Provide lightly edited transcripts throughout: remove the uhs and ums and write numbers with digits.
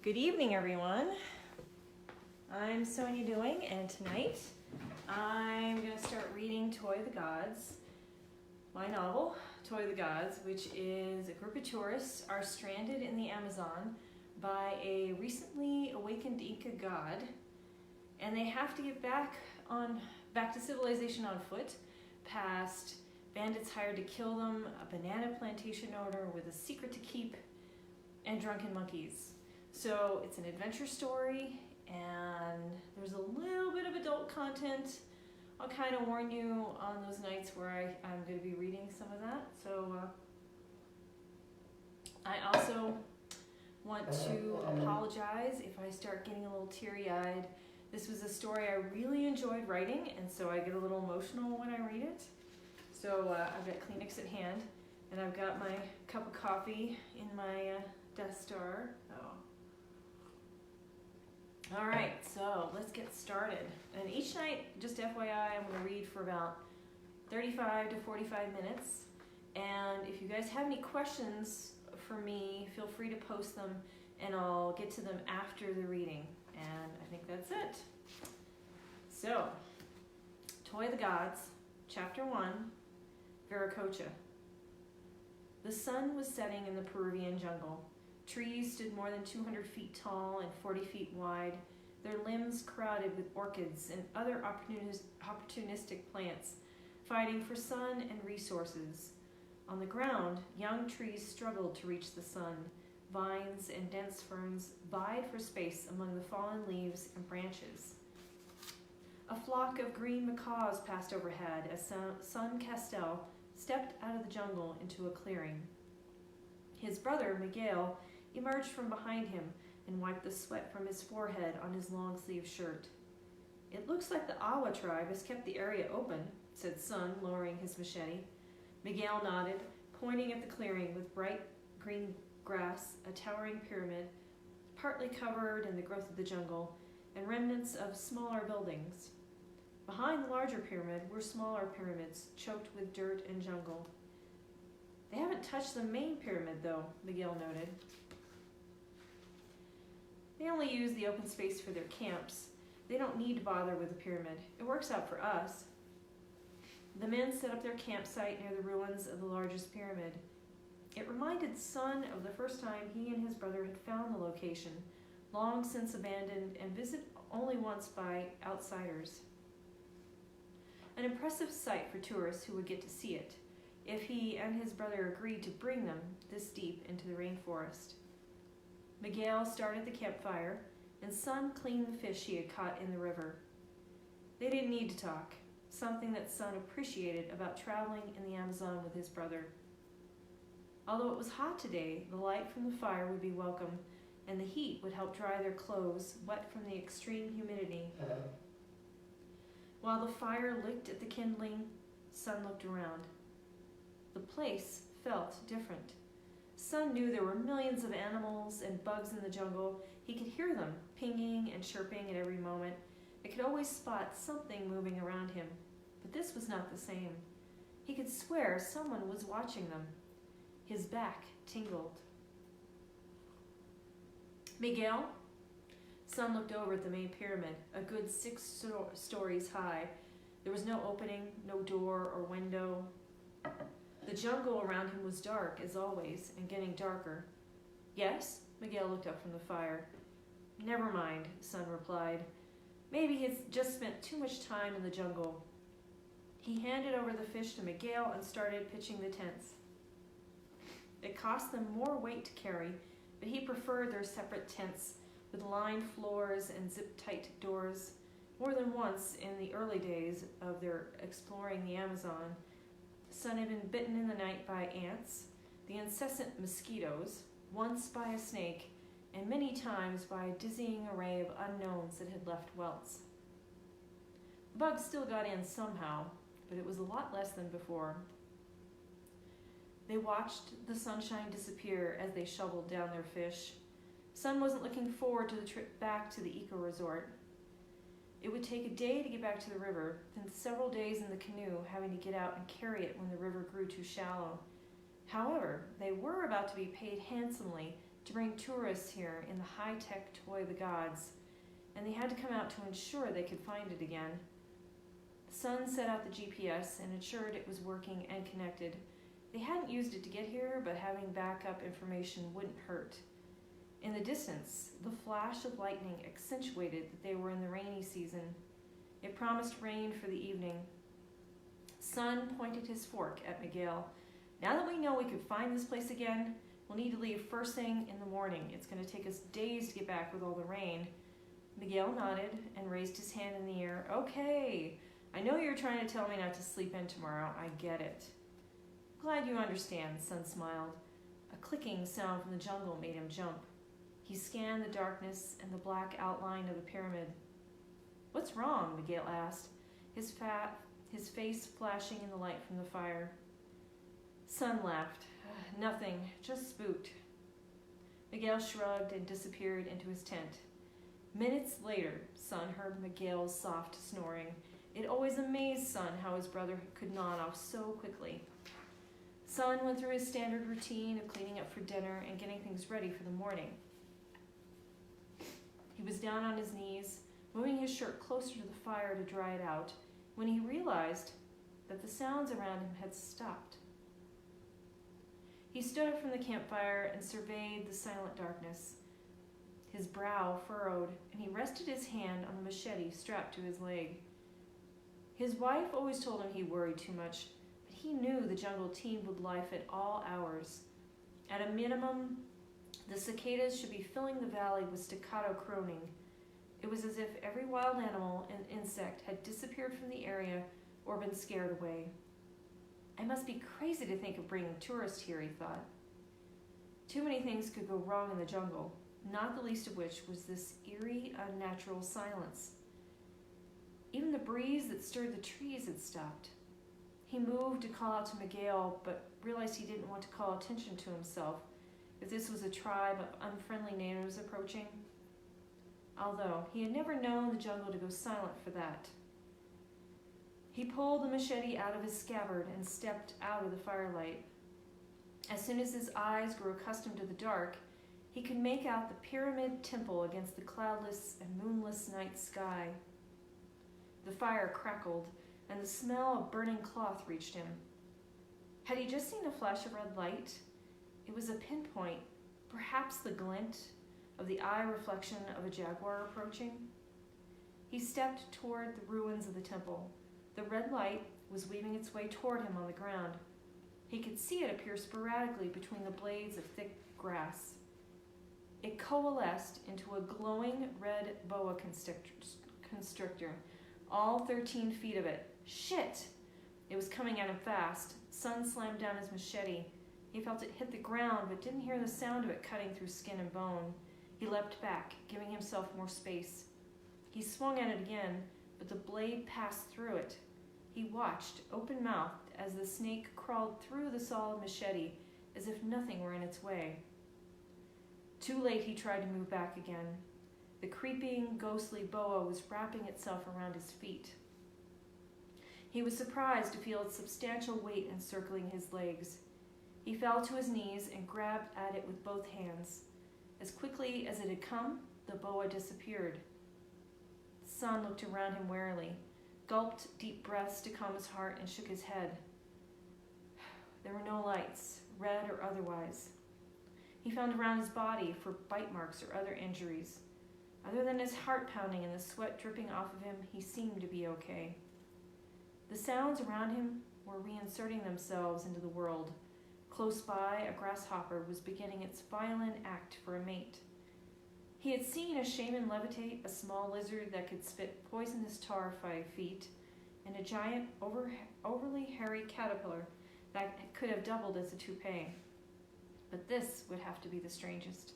Good evening, everyone. I'm Sonia Doing, and tonight I'm going to start reading Toy of the Gods, my novel, Toy of the Gods, which is a group of tourists are stranded in the Amazon by a recently awakened Inca god, and they have to get back to civilization on foot, past bandits hired to kill them, a banana plantation owner with a secret to keep, and drunken monkeys. So it's an adventure story, and there's a little bit of adult content. I'll kind of warn you on those nights where I'm going to be reading some of that. So I also want to apologize if I start getting a little teary-eyed. This was a story I really enjoyed writing, and so I get a little emotional when I read it. So I've got Kleenex at hand, and I've got my cup of coffee in my Death Star. All right, so let's get started. And each night, just FYI, I'm going to read for about 35 to 45 minutes. And if you guys have any questions for me, feel free to post them, and I'll get to them after the reading. And I think that's it. So, Toy of the Gods, Chapter 1, Viracocha. The sun was setting in the Peruvian jungle. Trees stood more than 200 feet tall and 40 feet wide, their limbs crowded with orchids and other opportunistic plants, fighting for sun and resources. On the ground, young trees struggled to reach the sun. Vines and dense ferns vied for space among the fallen leaves and branches. A flock of green macaws passed overhead as Son Castell stepped out of the jungle into a clearing. His brother, Miguel, emerged from behind him and wiped the sweat from his forehead on his long-sleeved shirt. "It looks like the Awa tribe has kept the area open," said Son, lowering his machete. Miguel nodded, pointing at the clearing with bright green grass, a towering pyramid, partly covered in the growth of the jungle, and remnants of smaller buildings. Behind the larger pyramid were smaller pyramids, choked with dirt and jungle. "They haven't touched the main pyramid, though," Miguel noted. "They only use the open space for their camps. They don't need to bother with the pyramid. It works out for us." The men set up their campsite near the ruins of the largest pyramid. It reminded Son of the first time he and his brother had found the location, long since abandoned and visited only once by outsiders. An impressive sight for tourists who would get to see it, if he and his brother agreed to bring them this deep into the rainforest. Miguel started the campfire, and Son cleaned the fish he had caught in the river. They didn't need to talk, something that Son appreciated about traveling in the Amazon with his brother. Although it was hot today, the light from the fire would be welcome, and the heat would help dry their clothes, wet from the extreme humidity. While the fire licked at the kindling, Son looked around. The place felt different. Son knew there were millions of animals and bugs in the jungle. He could hear them pinging and chirping at every moment. He could always spot something moving around him, but this was not the same. He could swear someone was watching them. His back tingled. "Miguel?" Son looked over at the main pyramid, a good 6 stories high. There was no opening, no door or window. The jungle around him was dark, as always, and getting darker. "Yes?" Miguel looked up from the fire. "Never mind," Son replied. "Maybe he's just spent too much time in the jungle." He handed over the fish to Miguel and started pitching the tents. It cost them more weight to carry, but he preferred their separate tents with lined floors and zip-tight doors. More than once in the early days of their exploring the Amazon, Son had been bitten in the night by ants, the incessant mosquitoes, once by a snake, and many times by a dizzying array of unknowns that had left welts. Bugs still got in somehow, but it was a lot less than before. They watched the sunshine disappear as they shoveled down their fish. Son wasn't looking forward to the trip back to the eco-resort. It would take a day to get back to the river, then several days in the canoe, having to get out and carry it when the river grew too shallow. However, they were about to be paid handsomely to bring tourists here in the high-tech toy of the gods, and they had to come out to ensure they could find it again. Sun set out the GPS and ensured it was working and connected. They hadn't used it to get here, but having backup information wouldn't hurt. In the distance, the flash of lightning accentuated that they were in the rainy season. It promised rain for the evening. Sun pointed his fork at Miguel. Now that we know we could find this place again, we'll need to leave first thing in the morning. It's going to take us days to get back with all the rain. Miguel nodded and raised his hand in the air. Okay, I know you're trying to tell me not to sleep in tomorrow. I get it. Glad you understand, Sun smiled. A clicking sound from the jungle made him jump. He scanned the darkness and the black outline of the pyramid. What's wrong? Miguel asked, his face flashing in the light from the fire. Sun laughed. Nothing, just spooked. Miguel shrugged and disappeared into his tent. Minutes later, Sun heard Miguel's soft snoring. It always amazed Sun how his brother could nod off so quickly. Sun went through his standard routine of cleaning up for dinner and getting things ready for the morning. He was down on his knees, moving his shirt closer to the fire to dry it out, when he realized that the sounds around him had stopped. He stood up from the campfire and surveyed the silent darkness. His brow furrowed, and he rested his hand on the machete strapped to his leg. His wife always told him he worried too much, but he knew the jungle teemed with life at all hours. At a minimum, the cicadas should be filling the valley with staccato croning. It was as if every wild animal and insect had disappeared from the area or been scared away. I must be crazy to think of bringing tourists here, he thought. Too many things could go wrong in the jungle, not the least of which was this eerie, unnatural silence. Even the breeze that stirred the trees had stopped. He moved to call out to Miguel, but realized he didn't want to call attention to himself if this was a tribe of unfriendly natives approaching. Although he had never known the jungle to go silent for that. He pulled the machete out of his scabbard and stepped out of the firelight. As soon as his eyes grew accustomed to the dark, he could make out the pyramid temple against the cloudless and moonless night sky. The fire crackled, and the smell of burning cloth reached him. Had he just seen a flash of red light? It was a pinpoint, perhaps the glint of the eye reflection of a jaguar approaching. He stepped toward the ruins of the temple. The red light was weaving its way toward him on the ground. He could see it appear sporadically between the blades of thick grass. It coalesced into a glowing red boa constrictor, all 13 feet of it. Shit! It was coming at him fast. Sun slammed down his machete. He felt it hit the ground, but didn't hear the sound of it cutting through skin and bone. He leapt back, giving himself more space. He swung at it again, but the blade passed through it. He watched, open-mouthed, as the snake crawled through the solid machete, as if nothing were in its way. Too late, he tried to move back again. The creeping, ghostly boa was wrapping itself around his feet. He was surprised to feel its substantial weight encircling his legs. He fell to his knees and grabbed at it with both hands. As quickly as it had come, the boa disappeared. Sun looked around him warily, gulped deep breaths to calm his heart, and shook his head. There were no lights, red or otherwise. He found around his body for bite marks or other injuries. Other than his heart pounding and the sweat dripping off of him, he seemed to be okay. The sounds around him were reinserting themselves into the world. Close by, a grasshopper was beginning its violent act for a mate. He had seen a shaman levitate a small lizard that could spit poisonous tar 5 feet, and a giant, overly hairy caterpillar that could have doubled as a toupee. But this would have to be the strangest.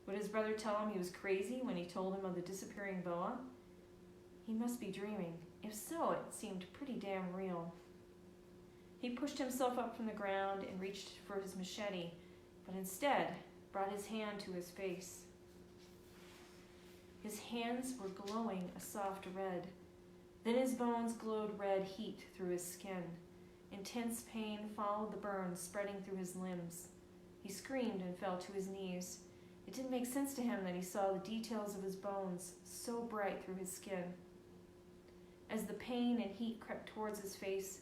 Would his brother tell him he was crazy when he told him of the disappearing boa? He must be dreaming. If so, it seemed pretty damn real. He pushed himself up from the ground and reached for his machete, but instead brought his hand to his face. His hands were glowing a soft red. Then his bones glowed red heat through his skin. Intense pain followed the burns spreading through his limbs. He screamed and fell to his knees. It didn't make sense to him that he saw the details of his bones so bright through his skin. As the pain and heat crept towards his face,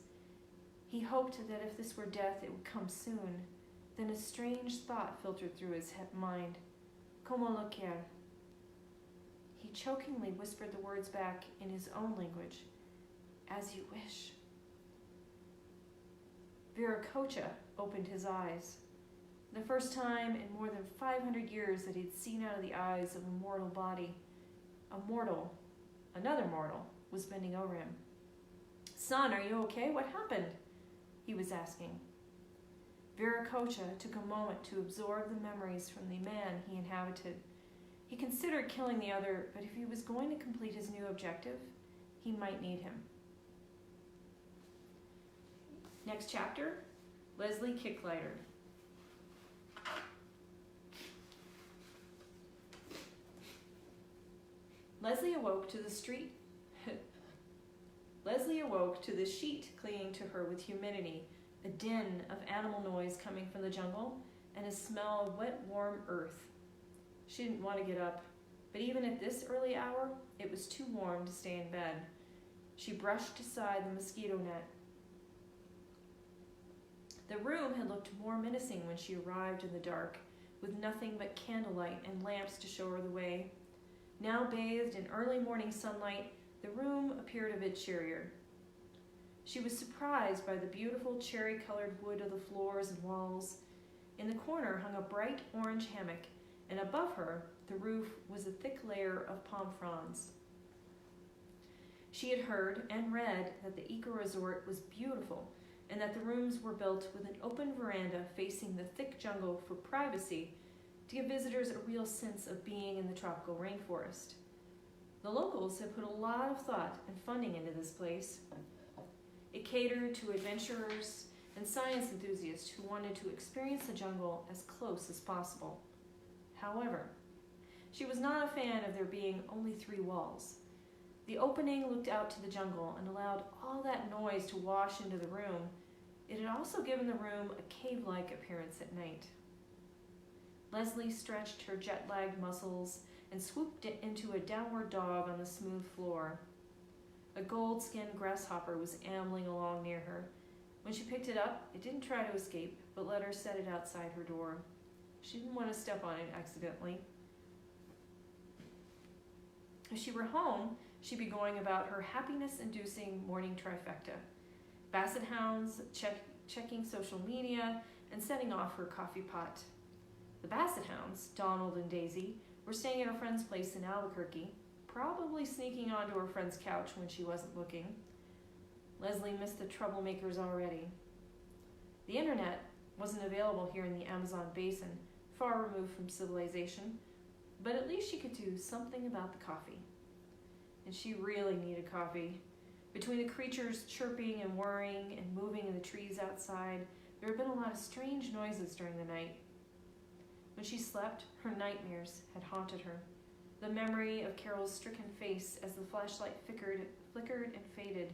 he hoped that if this were death, it would come soon. Then a strange thought filtered through his mind. Como lo quiere? He chokingly whispered the words back in his own language. As you wish. Viracocha opened his eyes. The first time in more than 500 years that he'd seen out of the eyes of a mortal body. Another mortal, was bending over him. Son, are you okay? What happened? He was asking. Viracocha took a moment to absorb the memories from the man he inhabited. He considered killing the other, but if he was going to complete his new objective, he might need him. Next chapter, Leslie Kicklighter. Leslie awoke to the sheet clinging to her with humidity, a din of animal noise coming from the jungle, and a smell of wet, warm earth. She didn't want to get up, but even at this early hour, it was too warm to stay in bed. She brushed aside the mosquito net. The room had looked more menacing when she arrived in the dark, with nothing but candlelight and lamps to show her the way. Now bathed in early morning sunlight, the room appeared a bit cheerier. She was surprised by the beautiful cherry-colored wood of the floors and walls. In the corner hung a bright orange hammock, and above her, the roof was a thick layer of palm fronds. She had heard and read that the eco-resort was beautiful, and that the rooms were built with an open veranda facing the thick jungle for privacy to give visitors a real sense of being in the tropical rainforest. The locals had put a lot of thought and funding into this place. It catered to adventurers and science enthusiasts who wanted to experience the jungle as close as possible. However, she was not a fan of there being only 3 walls. The opening looked out to the jungle and allowed all that noise to wash into the room. It had also given the room a cave-like appearance at night. Leslie stretched her jet-lagged muscles and swooped into a downward dog on the smooth floor. A gold-skinned grasshopper was ambling along near her. When she picked it up, it didn't try to escape, but let her set it outside her door. She didn't want to step on it accidentally. If she were home, she'd be going about her happiness-inducing morning trifecta. Basset hounds, checking social media, and setting off her coffee pot. The Basset hounds, Donald and Daisy, were staying at a friend's place in Albuquerque, probably sneaking onto her friend's couch when she wasn't looking. Leslie missed the troublemakers already. The internet wasn't available here in the Amazon basin, far removed from civilization, but at least she could do something about the coffee. And she really needed coffee. Between the creatures chirping and whirring and moving in the trees outside, there had been a lot of strange noises during the night. When she slept, her nightmares had haunted her. The memory of Carol's stricken face as the flashlight flickered and faded.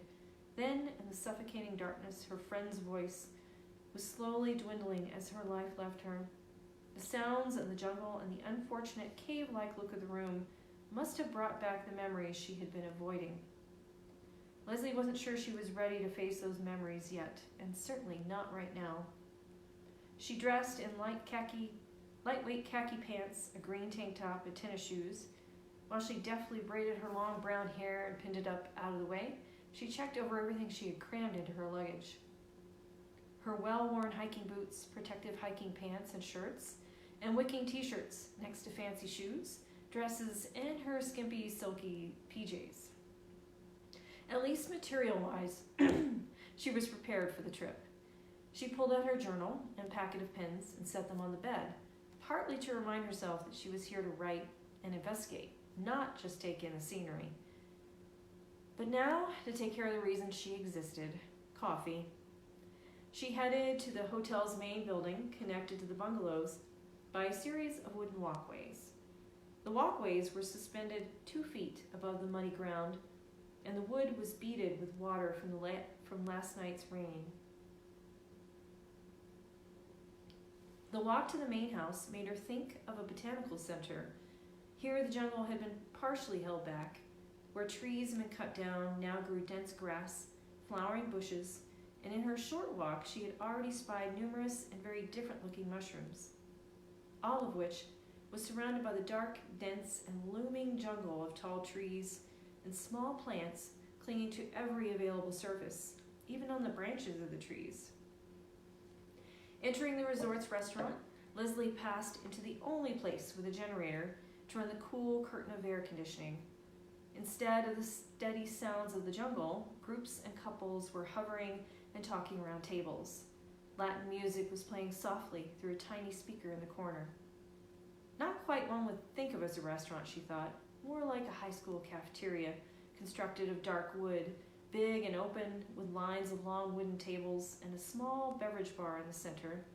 Then, in the suffocating darkness, her friend's voice was slowly dwindling as her life left her. The sounds of the jungle and the unfortunate cave-like look of the room must have brought back the memories she had been avoiding. Leslie wasn't sure she was ready to face those memories yet, and certainly not right now. She dressed in lightweight khaki pants, a green tank top, and tennis shoes. While she deftly braided her long brown hair and pinned it up out of the way, she checked over everything she had crammed into her luggage. Her well-worn hiking boots, protective hiking pants and shirts, and wicking t-shirts next to fancy shoes, dresses, and her skimpy, silky PJs. At least material-wise, she was prepared for the trip. She pulled out her journal and packet of pens and set them on the bed, partly to remind herself that she was here to write and investigate, not just take in the scenery. But now, to take care of the reason she existed, coffee. She headed to the hotel's main building, connected to the bungalows by a series of wooden walkways. The walkways were suspended 2 feet above the muddy ground, and the wood was beaded with water from last night's rain. The walk to the main house made her think of a botanical center. Here the jungle had been partially held back. Where trees had been cut down, now grew dense grass, flowering bushes, and in her short walk she had already spied numerous and very different-looking mushrooms, all of which was surrounded by the dark, dense, and looming jungle of tall trees and small plants clinging to every available surface, even on the branches of the trees. Entering the resort's restaurant, Leslie passed into the only place with a generator to run the cool curtain of air conditioning. Instead of the steady sounds of the jungle, groups and couples were hovering and talking around tables. Latin music was playing softly through a tiny speaker in the corner. Not quite one would think of as a restaurant, she thought, more like a high school cafeteria, constructed of dark wood, big and open, with lines of long wooden tables and a small beverage bar in the center.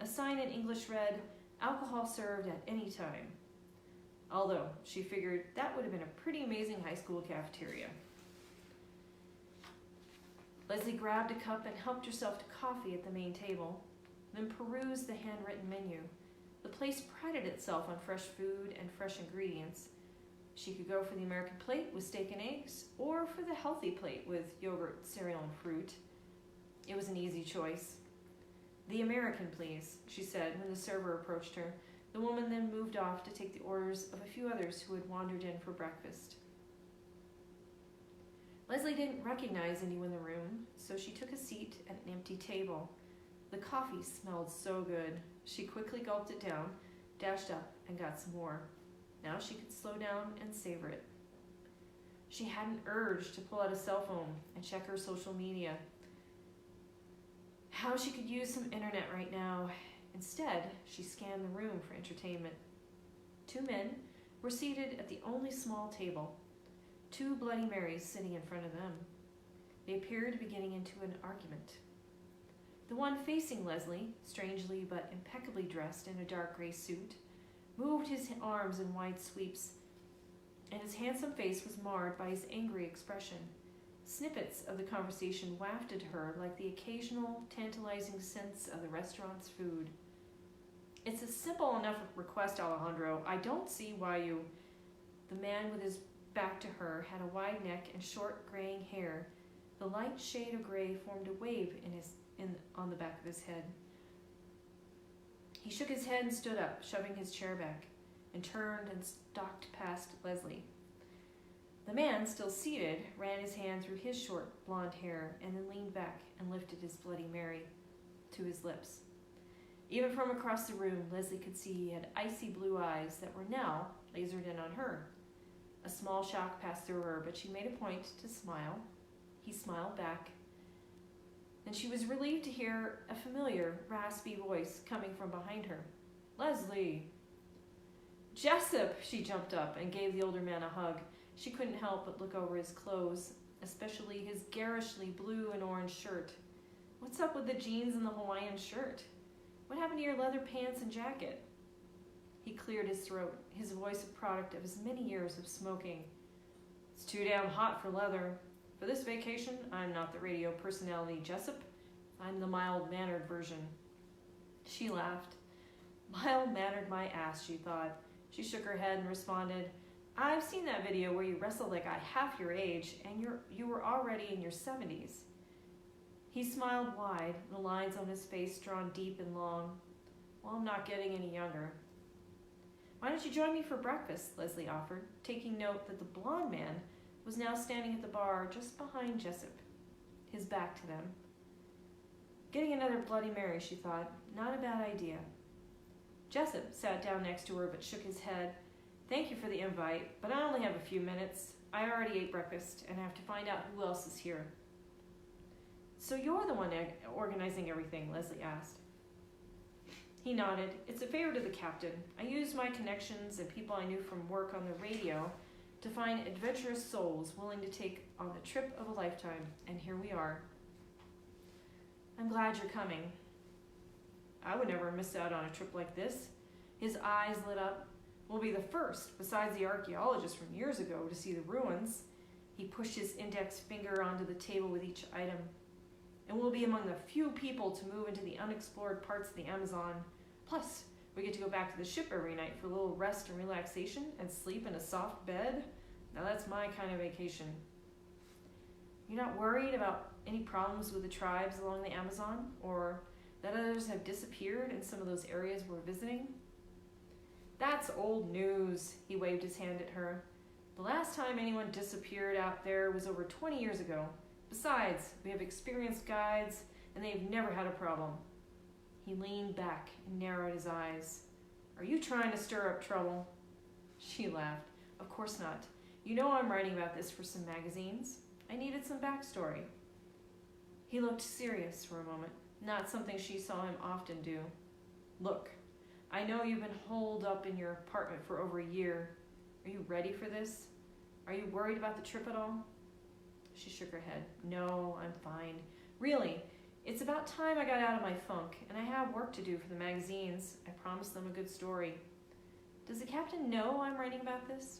A sign in English read, "Alcohol served at any time." Although, she figured that would have been a pretty amazing high school cafeteria. Leslie grabbed a cup and helped herself to coffee at the main table, then perused the handwritten menu. The place prided itself on fresh food and fresh ingredients. She could go for the American plate with steak and eggs, or for the healthy plate with yogurt, cereal, and fruit. It was an easy choice. "The American, please," she said when the server approached her. The woman then moved off to take the orders of a few others who had wandered in for breakfast. Leslie didn't recognize anyone in the room, so she took a seat at an empty table. The coffee smelled so good. She quickly gulped it down, dashed up, and got some more. Now she could slow down and savor it. She had an urge to pull out a cell phone and check her social media. How she could use some internet right now. Instead, she scanned the room for entertainment. 2 men were seated at the only small table, 2 Bloody Marys sitting in front of them. They appeared to be getting into an argument. The one facing Leslie, strangely but impeccably dressed in a dark gray suit, moved his arms in wide sweeps, and his handsome face was marred by his angry expression. Snippets of the conversation wafted to her like the occasional tantalizing scents of the restaurant's food. "It's a simple enough request, Alejandro. I don't see why you..." The man with his back to her had a wide neck and short graying hair. The light shade of gray formed a wave on the back of his head. He shook his head and stood up, shoving his chair back, and turned and stalked past Leslie. The man, still seated, ran his hand through his short blonde hair and then leaned back and lifted his Bloody Mary to his lips. Even from across the room, Leslie could see he had icy blue eyes that were now lasered in on her. A small shock passed through her, but she made a point to smile. He smiled back, and she was relieved to hear a familiar, raspy voice coming from behind her. "Leslie!" "Jessup!" She jumped up and gave the older man a hug. She couldn't help but look over his clothes, especially his garishly blue and orange shirt. "What's up with the jeans and the Hawaiian shirt? What happened to your leather pants and jacket?" He cleared his throat, his voice a product of his many years of smoking. "It's too damn hot for leather. For this vacation, I'm not the radio personality Jessup. I'm the mild-mannered version." She laughed. "Mild-mannered my ass," she thought. She shook her head and responded, "I've seen that video where you wrestled that guy half your age, and you were already in your 70s. He smiled wide, the lines on his face drawn deep and long. "Well, I'm not getting any younger." "Why don't you join me for breakfast?" Leslie offered, taking note that the blonde man was now standing at the bar just behind Jessup, his back to them. Getting another Bloody Mary, she thought, not a bad idea. Jessup sat down next to her but shook his head. "Thank you for the invite, but I only have a few minutes. I already ate breakfast and have to find out who else is here." "So you're the one organizing everything?" Leslie asked. He nodded. "It's a favor to the captain. I used my connections and people I knew from work on the radio to find adventurous souls willing to take on the trip of a lifetime, and here we are." "I'm glad you're coming." "I would never miss out on a trip like this." His eyes lit up. "We'll be the first, besides the archaeologists from years ago, to see the ruins." He pushed his index finger onto the table with each item. "And we'll be among the few people to move into the unexplored parts of the Amazon. Plus, we get to go back to the ship every night for a little rest and relaxation and sleep in a soft bed. Now that's my kind of vacation. You're not worried about any problems with the tribes along the Amazon, or that others have disappeared in some of those areas we're visiting? That's old news, he waved his hand at her. The last time anyone disappeared out there was over 20 years ago. Besides, we have experienced guides, and they've never had a problem. He leaned back and narrowed his eyes. Are you trying to stir up trouble? She laughed. Of course not. You know I'm writing about this for some magazines. I needed some backstory. He looked serious for a moment, not something she saw him often do. Look, I know you've been holed up in your apartment for over a year. Are you ready for this? Are you worried about the trip at all? She shook her head. No, I'm fine. Really, it's about time I got out of my funk, and I have work to do for the magazines. I promised them a good story. Does the captain know I'm writing about this?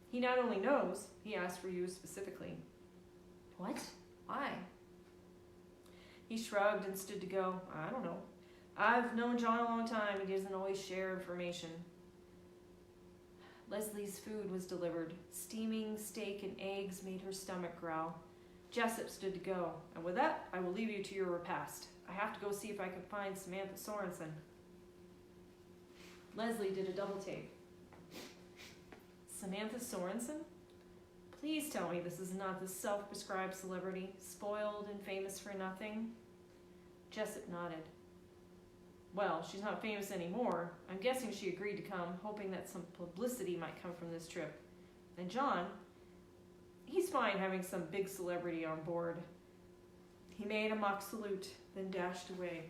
He not only knows, he asked for you specifically. What? Why? He shrugged and stood to go. I don't know. I've known John a long time, and he doesn't always share information. Leslie's food was delivered. Steaming steak and eggs made her stomach growl. Jessup stood to go, and with that, I will leave you to your repast. I have to go see if I can find Samantha Sorensen. Leslie did a double take. Samantha Sorensen? Please tell me this is not the self-prescribed celebrity, spoiled and famous for nothing. Jessup nodded. Well, she's not famous anymore. I'm guessing she agreed to come, hoping that some publicity might come from this trip. And John, he's fine having some big celebrity on board. He made a mock salute, then dashed away.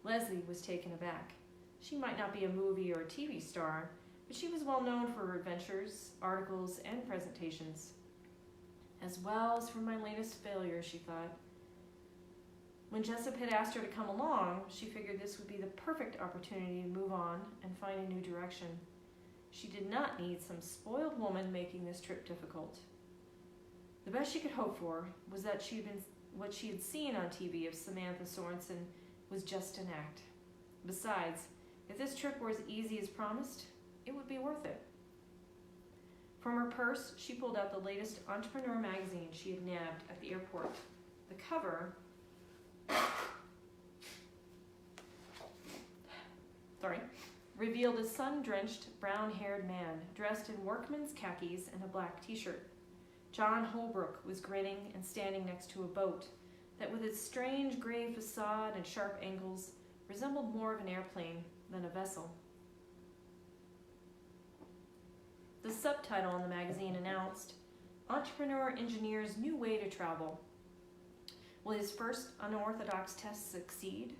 Leslie was taken aback. She might not be a movie or a TV star, but she was well known for her adventures, articles, and presentations. As well as for my latest failure, she thought. When Jessup had asked her to come along, she figured this would be the perfect opportunity to move on and find a new direction. She did not need some spoiled woman making this trip difficult. The best she could hope for was that what she had seen on TV of Samantha Sorensen was just an act. Besides, if this trip were as easy as promised, it would be worth it. From her purse, she pulled out the latest Entrepreneur magazine she had nabbed at the airport. The cover revealed a sun-drenched, brown-haired man dressed in workman's khakis and a black t-shirt. John Holbrook was grinning and standing next to a boat that, with its strange gray facade and sharp angles, resembled more of an airplane than a vessel. The subtitle on the magazine announced, Entrepreneur Engineer's New Way to Travel. Will his first unorthodox test succeed?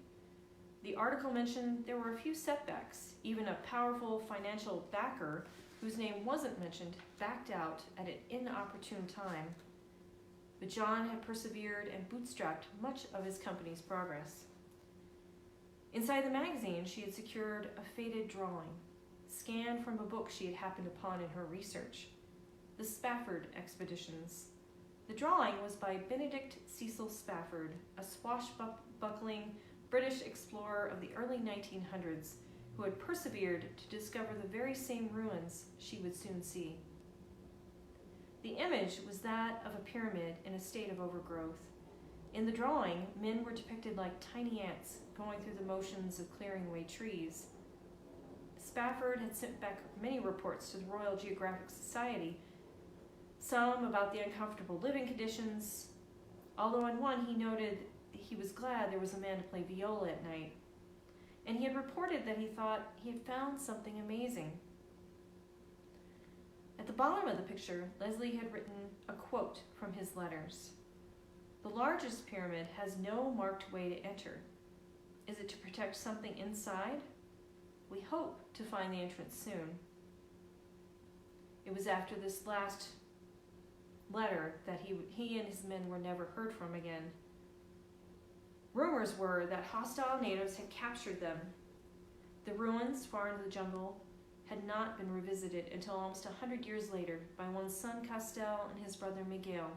The article mentioned there were a few setbacks. Even a powerful financial backer, whose name wasn't mentioned, backed out at an inopportune time. But John had persevered and bootstrapped much of his company's progress. Inside the magazine, she had secured a faded drawing, scanned from a book she had happened upon in her research, The Spafford Expeditions. The drawing was by Benedict Cecil Spafford, a swashbuckling British explorer of the early 1900s who had persevered to discover the very same ruins she would soon see. The image was that of a pyramid in a state of overgrowth. In the drawing, men were depicted like tiny ants going through the motions of clearing away trees. Spafford had sent back many reports to the Royal Geographic Society, some about the uncomfortable living conditions, although in one he noted he was glad there was a man to play viola at night, and he had reported that he thought he had found something amazing. At the bottom of the picture, Leslie had written a quote from his letters. The largest pyramid has no marked way to enter. Is it to protect something inside? We hope to find the entrance soon. It was after this last letter that he and his men were never heard from again. Rumors were that hostile natives had captured them. The ruins, far into the jungle, had not been revisited until almost 100 years later by one's son Castell and his brother Miguel.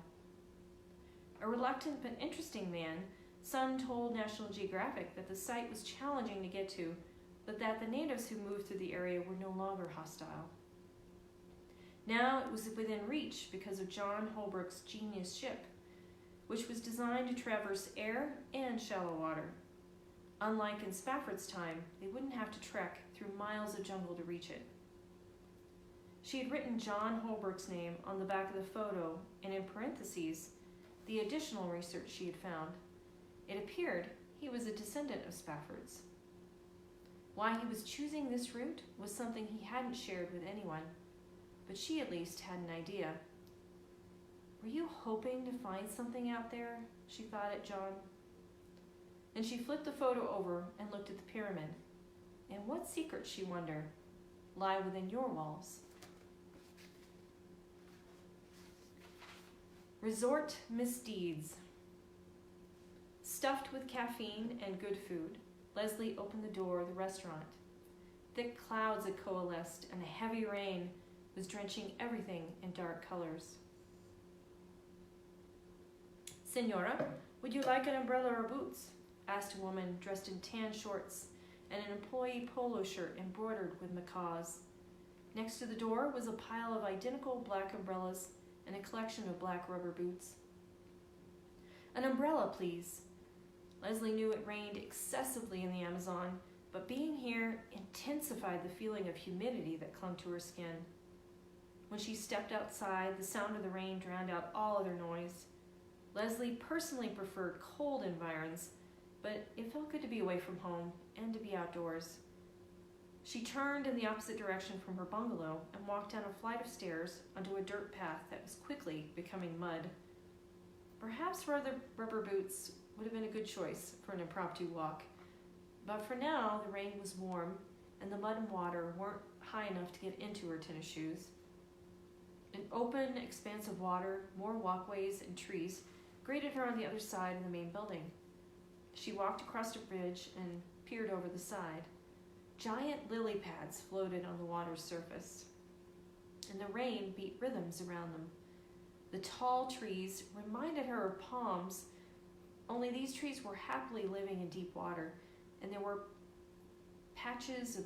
A reluctant but interesting man, Sun told National Geographic that the site was challenging to get to, but that the natives who moved through the area were no longer hostile. Now it was within reach because of John Holbrook's Genius ship, which was designed to traverse air and shallow water. Unlike in Spafford's time, they wouldn't have to trek through miles of jungle to reach it. She had written John Holbrook's name on the back of the photo, and in parentheses, the additional research she had found. It appeared he was a descendant of Spafford's. Why he was choosing this route was something he hadn't shared with anyone, but she at least had an idea. Were you hoping to find something out there? She thought at John. Then she flipped the photo over and looked at the pyramid. And what secrets, she wondered, lie within your walls? Resort misdeeds. Stuffed with caffeine and good food, Leslie opened the door of the restaurant. Thick clouds had coalesced, and a heavy rain was drenching everything in dark colors. "Senora, would you like an umbrella or boots?" asked a woman dressed in tan shorts and an employee polo shirt embroidered with macaws. Next to the door was a pile of identical black umbrellas and a collection of black rubber boots. "An umbrella, please." Leslie knew it rained excessively in the Amazon, but being here intensified the feeling of humidity that clung to her skin. When she stepped outside, the sound of the rain drowned out all other noise. Leslie personally preferred cold environs, but it felt good to be away from home and to be outdoors. She turned in the opposite direction from her bungalow and walked down a flight of stairs onto a dirt path that was quickly becoming mud. Perhaps rubber boots would have been a good choice for an impromptu walk, but for now the rain was warm and the mud and water weren't high enough to get into her tennis shoes. An open expanse of water, more walkways and trees greeted her on the other side of the main building. She walked across a bridge and peered over the side. Giant lily pads floated on the water's surface, and the rain beat rhythms around them. The tall trees reminded her of palms, only these trees were happily living in deep water, and there were patches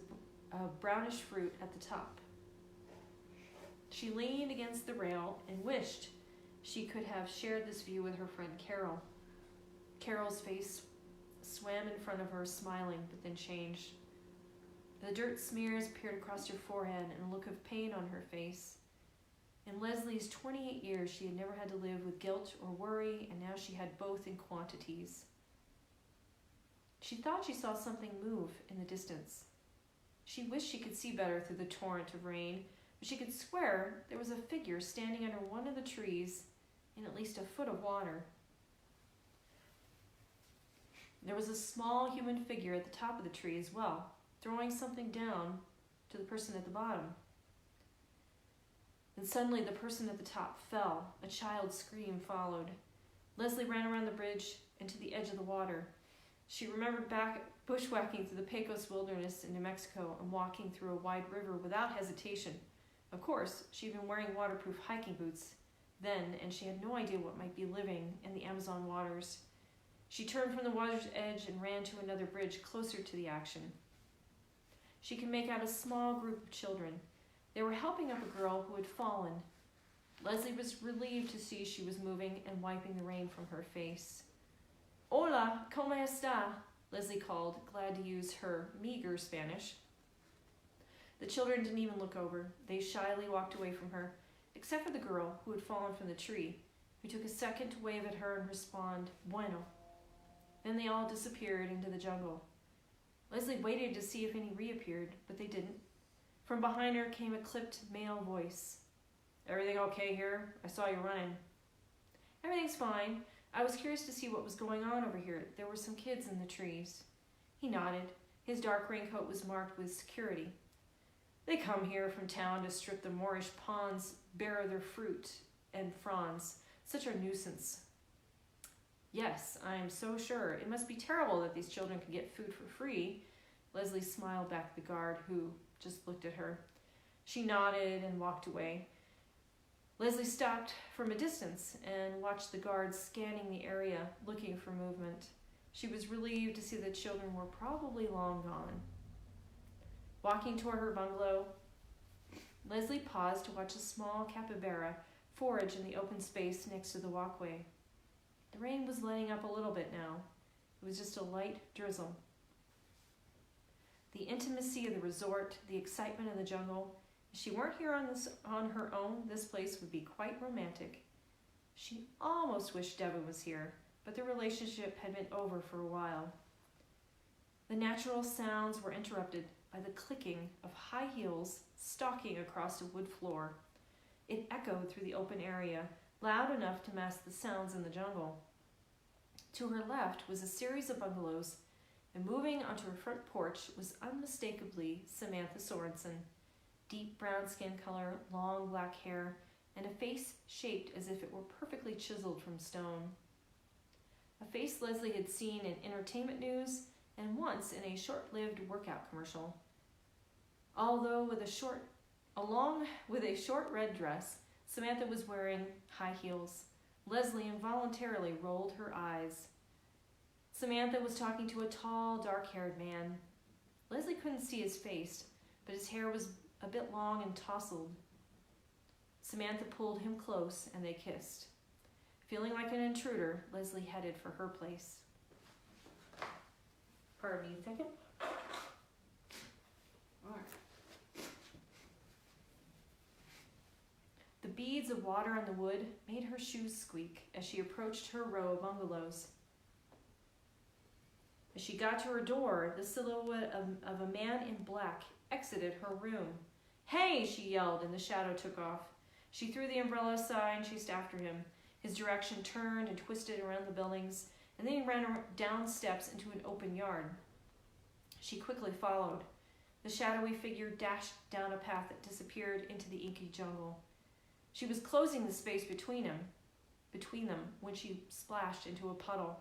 of brownish fruit at the top. She leaned against the rail and wished she could have shared this view with her friend Carol. Carol's face swam in front of her, smiling, but then changed. The dirt smears peered across her forehead and a look of pain on her face. In Leslie's 28 years, she had never had to live with guilt or worry, and now she had both in quantities. She thought she saw something move in the distance. She wished she could see better through the torrent of rain, but she could swear there was a figure standing under one of the trees in at least a foot of water. There was a small human figure at the top of the tree as well, throwing something down to the person at the bottom. Then suddenly the person at the top fell. A child's scream followed. Leslie ran around the bridge and to the edge of the water. She remembered back bushwhacking through the Pecos wilderness in New Mexico and walking through a wide river without hesitation. Of course, she'd been wearing waterproof hiking boots then, and she had no idea what might be living in the Amazon waters. She turned from the water's edge and ran to another bridge closer to the action. She could make out a small group of children. They were helping up a girl who had fallen. Leslie was relieved to see she was moving and wiping the rain from her face. "Hola, ¿cómo está?" Leslie called, glad to use her meager Spanish. The children didn't even look over. They shyly walked away from her, except for the girl who had fallen from the tree, who took a second to wave at her and respond, "Bueno." Then they all disappeared into the jungle. Leslie waited to see if any reappeared, but they didn't. From behind her came a clipped male voice. "Everything okay here? I saw you running." "Everything's fine. I was curious to see what was going on over here. There were some kids in the trees." He nodded. His dark raincoat was marked with security. "They come here from town to strip the Moorish ponds bare of their fruit and fronds. Such a nuisance." "Yes, I'm so sure. It must be terrible that these children can get food for free." Leslie smiled back at the guard, who just looked at her. She nodded and walked away. Leslie stopped from a distance and watched the guards scanning the area, looking for movement. She was relieved to see the children were probably long gone. Walking toward her bungalow, Leslie paused to watch a small capybara forage in the open space next to the walkway. The rain was letting up a little bit now. It was just a light drizzle. The intimacy of the resort, the excitement of the jungle. If she weren't here on her own, this place would be quite romantic. She almost wished Devin was here, but the relationship had been over for a while. The natural sounds were interrupted by the clicking of high heels stalking across a wood floor. It echoed through the open area, loud enough to mask the sounds in the jungle. To her left was a series of bungalows, and moving onto her front porch was unmistakably Samantha Sorensen. Deep brown skin color, long black hair, and a face shaped as if it were perfectly chiseled from stone. A face Leslie had seen in entertainment news and once in a short-lived workout commercial. Along with a short red dress, Samantha was wearing high heels. Leslie involuntarily rolled her eyes. Samantha was talking to a tall, dark-haired man. Leslie couldn't see his face, but his hair was a bit long and tousled. Samantha pulled him close, and they kissed. Feeling like an intruder, Leslie headed for her place. Pardon me a second. All right. The beads of water on the wood made her shoes squeak as she approached her row of bungalows. As she got to her door, the silhouette of a man in black exited her room. "Hey!" she yelled, and the shadow took off. She threw the umbrella aside and chased after him. His direction turned and twisted around the buildings, and then he ran down steps into an open yard. She quickly followed. The shadowy figure dashed down a path that disappeared into the inky jungle. She was closing the space between them when she splashed into a puddle.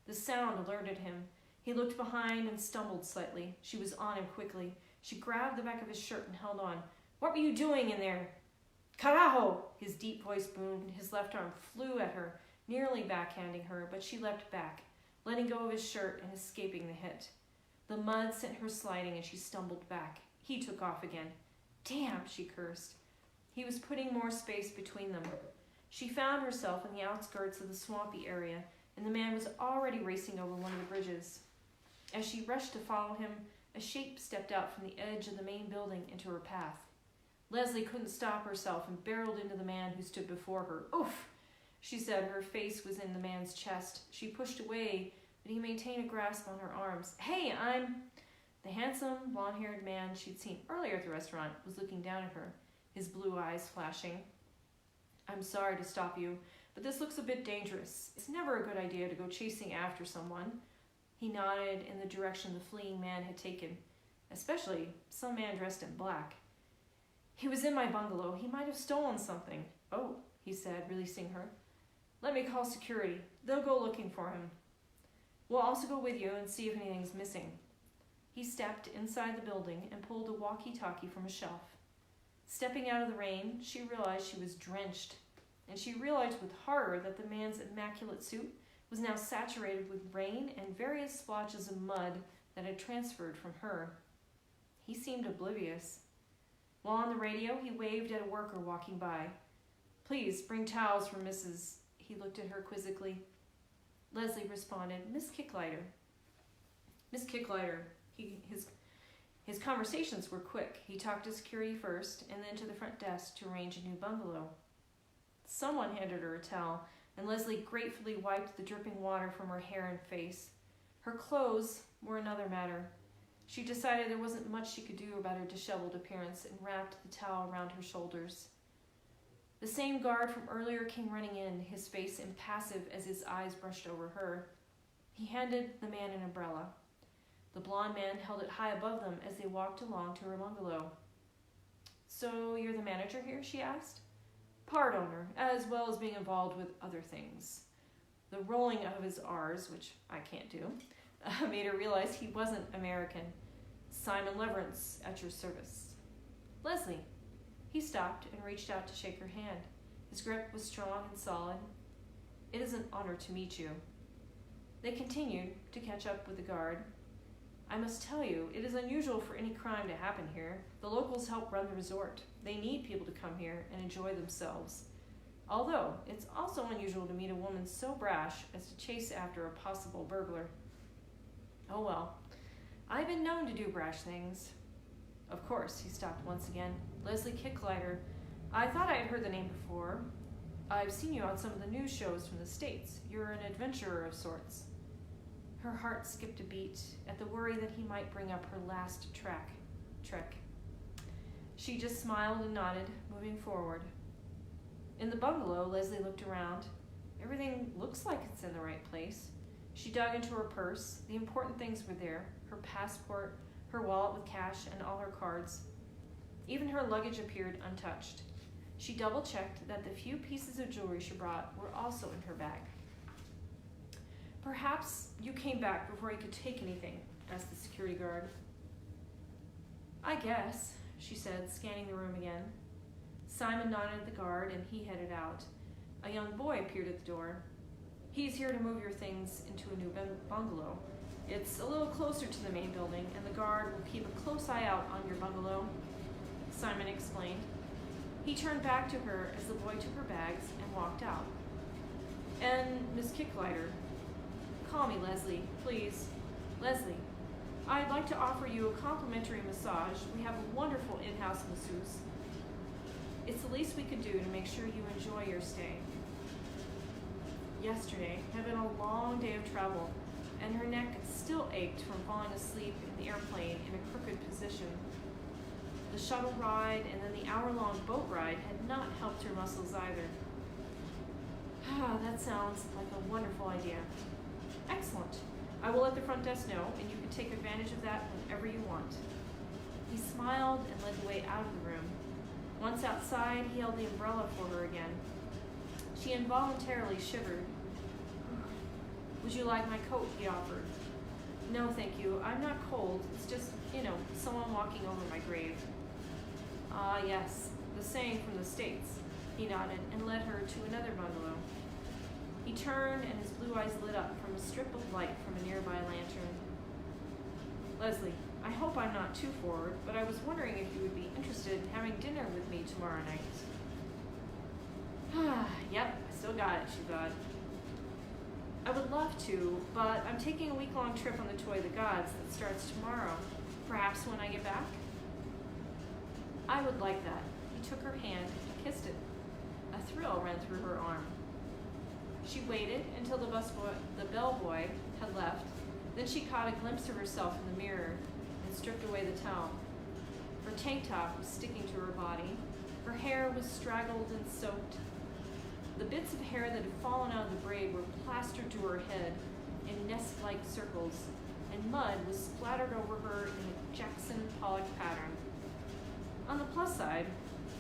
The sound alerted him. He looked behind and stumbled slightly. She was on him quickly. She grabbed the back of his shirt and held on. "What were you doing in there?" "Carajo!" His deep voice boomed. His left arm flew at her, nearly backhanding her, but she leapt back, letting go of his shirt and escaping the hit. The mud sent her sliding and she stumbled back. He took off again. "Damn," she cursed. He was putting more space between them. She found herself in the outskirts of the swampy area, and the man was already racing over one of the bridges. As she rushed to follow him, a shape stepped out from the edge of the main building into her path. Leslie couldn't stop herself and barreled into the man who stood before her. "Oof!" she said. Her face was in the man's chest. She pushed away, but he maintained a grasp on her arms. "Hey, I'm..." The handsome, blonde-haired man she'd seen earlier at the restaurant was looking down at her, his blue eyes flashing. "I'm sorry to stop you, but this looks a bit dangerous. It's never a good idea to go chasing after someone." He nodded in the direction the fleeing man had taken, especially some man dressed in black. "He was in my bungalow. He might have stolen something." "Oh," he said, releasing her. "Let me call security. They'll go looking for him. We'll also go with you and see if anything's missing." He stepped inside the building and pulled a walkie-talkie from a shelf. Stepping out of the rain, she realized she was drenched, and she realized with horror that the man's immaculate suit was now saturated with rain and various splotches of mud that had transferred from her. He seemed oblivious. While on the radio, he waved at a worker walking by. "Please, bring towels for Mrs." He looked at her quizzically. Leslie responded, "Miss Kicklighter." "Miss Kicklighter." His conversations were quick. He talked to security first, and then to the front desk to arrange a new bungalow. Someone handed her a towel, and Leslie gratefully wiped the dripping water from her hair and face. Her clothes were another matter. She decided there wasn't much she could do about her disheveled appearance and wrapped the towel around her shoulders. The same guard from earlier came running in, his face impassive as his eyes brushed over her. He handed the man an umbrella. The blonde man held it high above them as they walked along to her bungalow. "So you're the manager here?" she asked. "Part owner, as well as being involved with other things." The rolling of his R's, which I can't do, made her realize he wasn't American. "Simon Leverance, at your service." "Leslie." He stopped and reached out to shake her hand. His grip was strong and solid. "It is an honor to meet you." They continued to catch up with the guard. I must tell you, it is unusual for any crime to happen here. The locals help run the resort. They need people to come here and enjoy themselves. Although, it's also unusual to meet a woman so brash as to chase after a possible burglar. Oh well, I've been known to do brash things. Of course, he stopped once again. Leslie Kicklighter. I thought I had heard the name before. I've seen you on some of the news shows from the States. You're an adventurer of sorts. Her heart skipped a beat at the worry that he might bring up her last trek. She just smiled and nodded, moving forward. In the bungalow, Leslie looked around. Everything looks like it's in the right place. She dug into her purse. The important things were there: her passport, her wallet with cash, and all her cards. Even her luggage appeared untouched. She double-checked that the few pieces of jewelry she brought were also in her bag. Perhaps you came back before you could take anything, asked the security guard. I guess, she said, scanning the room again. Simon nodded at the guard, and he headed out. A young boy appeared at the door. He's here to move your things into a new bungalow. It's a little closer to the main building, and the guard will keep a close eye out on your bungalow, Simon explained. He turned back to her as the boy took her bags and walked out. And Miss Kicklighter, call me Leslie, please. Leslie, I'd like to offer you a complimentary massage. We have a wonderful in-house masseuse. It's the least we could do to make sure you enjoy your stay. Yesterday had been a long day of travel, and her neck still ached from falling asleep in the airplane in a crooked position. The shuttle ride and then the hour-long boat ride had not helped her muscles either. That sounds like a wonderful idea. Excellent. I will let the front desk know, and you can take advantage of that whenever you want. He smiled and led the way out of the room. Once outside, he held the umbrella for her again. She involuntarily shivered. Would you like my coat? He offered. No, thank you. I'm not cold. It's just, someone walking over my grave. Ah, yes, the saying from the States. He nodded and led her to another bungalow. He turned and his blue eyes lit up from a strip of light from a nearby lantern. Leslie, I hope I'm not too forward, but I was wondering if you would be interested in having dinner with me tomorrow night. Yep, I still got it, she thought. I would love to, but I'm taking a week-long trip on the Toy of the Gods that starts tomorrow. Perhaps when I get back? I would like that. He took her hand and kissed it. A thrill ran through her arm. She waited until the bellboy had left. Then she caught a glimpse of herself in the mirror and stripped away the towel. Her tank top was sticking to her body. Her hair was straggled and soaked. The bits of hair that had fallen out of the braid were plastered to her head in nest-like circles, and mud was splattered over her in a Jackson Pollock pattern. On the plus side,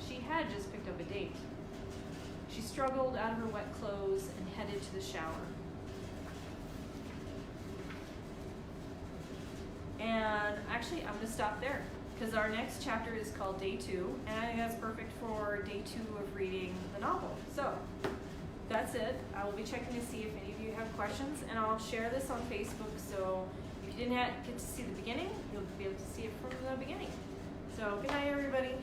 she had just picked up a date. She struggled out of her wet clothes and headed to the shower. And actually, I'm going to stop there because our next chapter is called Day 2, and I think that's perfect for Day 2 of reading the novel. So that's it. I will be checking to see if any of you have questions, and I'll share this on Facebook. So if you didn't get to see the beginning, you'll be able to see it from the beginning. So good night, everybody.